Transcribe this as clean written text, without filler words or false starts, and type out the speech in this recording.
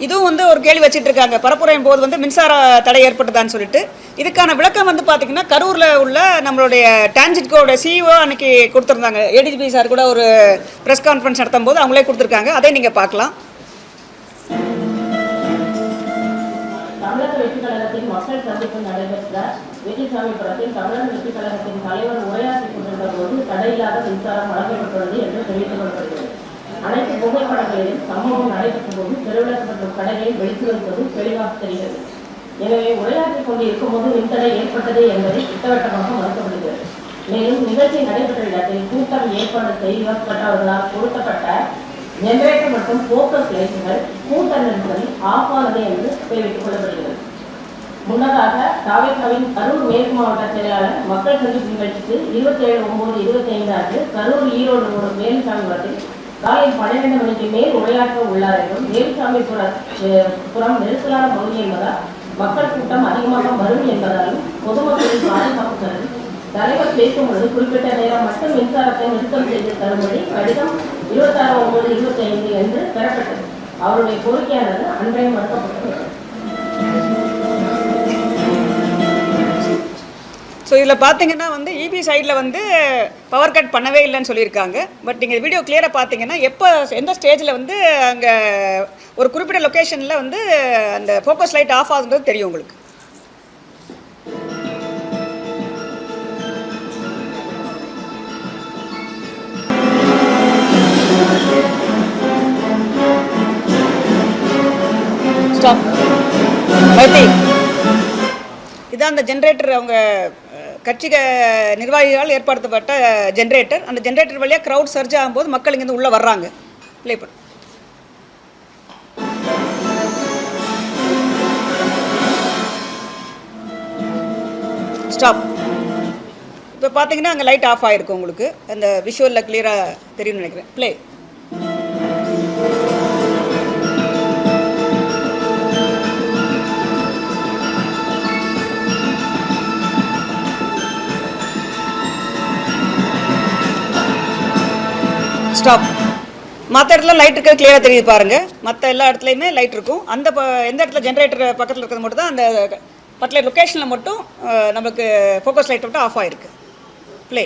இதுவும் வந்து ஒரு கேள்வி வச்சுட்டு இருக்காங்க. பரப்புரையும் போது வந்து மின்சார தடை ஏற்பட்டதான்னு சொல்லிட்டு இதுக்கான விளக்கம் வந்து பார்த்தீங்கன்னா கரூரில் உள்ள நம்மளுடைய டான்ஜிட்கோட சிஇஓ அன்னைக்கு கொடுத்துருந்தாங்க. ஏடிஜிபி சார் கூட ஒரு ப்ரெஸ் கான்ஃபரன்ஸ் நடத்தும் போது அவங்களே கொடுத்துருக்காங்க. அதை நீங்கள் பார்க்கலாம். தமிழக வெற்றி கழகத்தின் மக்கள் சந்திப்பு நடைபெற்ற வெற்றிசாமிபுரத்தில் தமிழக வெற்றி கழகத்தின் தலைவர் உரையாற்றிக் கொண்டிருந்த போது தடையில்லாத மின்சாரம் வழங்கப்பட்டுள்ளது என்று தெரிவித்துக் கொள்ளப்படுகிறது. அனைத்து புகைப்படங்களிலும் சம்பவம் நடைபெற்ற போது திருவிழா மற்றும் கடைகளை வெளித்திருப்பது தெளிவாக தெரிகிறது. எனவே உரையாற்றிக் கொண்டு இருக்கும்போது மின்தடை ஏற்பட்டது என்பதை திட்டவட்டமாக மறுக்கப்படுகிறது. மேலும் நிகழ்ச்சி நடைபெற்ற இடத்தில் கூட்டம் ஏற்பாடு செய்யப்பட்டவர்களால் பொருத்தப்பட்ட ஜெனரேட்டர் மற்றும் போக்கஸ் லைட்டுகள் கூட்ட நெரிசலில் ஆஃப் ஆனது என்று தெரிவித்துக் கொள்ளப்படுகிறது. முன்னதாக தாவேகாவின் கரூர் மேற்கு மாவட்ட செயலாளர் மக்கள் சந்திப்பு நிகழ்ச்சிக்கு 27/9/25 அன்று கரூர் ஈரோடு வேலுசாமிபுரத்தில் காலை 12 மணிக்கு மேல் உரையாற்ற உள்ளார் என்றும், வேலுசாமிபுரம் நெரிசலான பகுதி என்பதால் மக்கள் கூட்டம் அதிகமாக வரும் என்பதாலும் பொதுமக்களின் பாதுகாப்பு கருதி தலைவர் பேசும்பொழுது குறிப்பிட்ட நேரம் மட்டும் மின்சாரத்தை நிறுத்தம் செய்து தரும்படி கடிதம் 26/9/25 என்று பெறப்பட்டது. அவருடைய கோரிக்கையானது அன்றைய மறுக்கப்பட்டது. ஸோ இதில் பார்த்தீங்கன்னா வந்து இபி சைடில் வந்து பவர் கட் பண்ணவே இல்லைன்னு சொல்லியிருக்காங்க. பட் நீங்கள் வீடியோ கிளியராக பார்த்தீங்கன்னா எந்த ஸ்டேஜில் வந்து அங்கே ஒரு குறிப்பிட்ட லொக்கேஷனில் வந்து அந்த ஃபோக்கஸ் லைட் ஆஃப் ஆகுன்றது தெரியும் உங்களுக்கு. ஸ்டாப். இதான் அந்த ஜென்ரேட்டர் அவங்க கட்சி நிர்வாகிகளால் ஏற்படுத்தப்பட்ட ஜென்ரேட்டர். அந்த ஜென்ரேட்டர் வழியாக க்ரௌட் சர்ஜ் ஆகும்போது மக்கள் இங்கேருந்து உள்ளே வர்றாங்க. ப்ளே பண்ண ஸ்டாப். இப்போ பார்த்தீங்கன்னா அங்கே லைட் ஆஃப் ஆகிருக்கும். உங்களுக்கு அந்த விஷுவலில் கிளியராக தெரியும்னு நினைக்கிறேன். ப்ளே. ஸ்டாப். மற்ற இடத்துல லைட் இருக்கிறது கிளியராக தெரியுது பாருங்கள். மற்ற எல்லா இடத்துலையுமே லைட் இருக்கும். அந்த எந்த இடத்துல ஜென்ரேட்டர் பக்கத்தில் இருக்கிறது மட்டும் தான் அந்த பர்டிகுலர் லொக்கேஷனில் மட்டும் நம்மளுக்கு ஃபோக்கஸ் லைட் மட்டும் ஆஃப் ஆகிருக்கு. ப்ளே.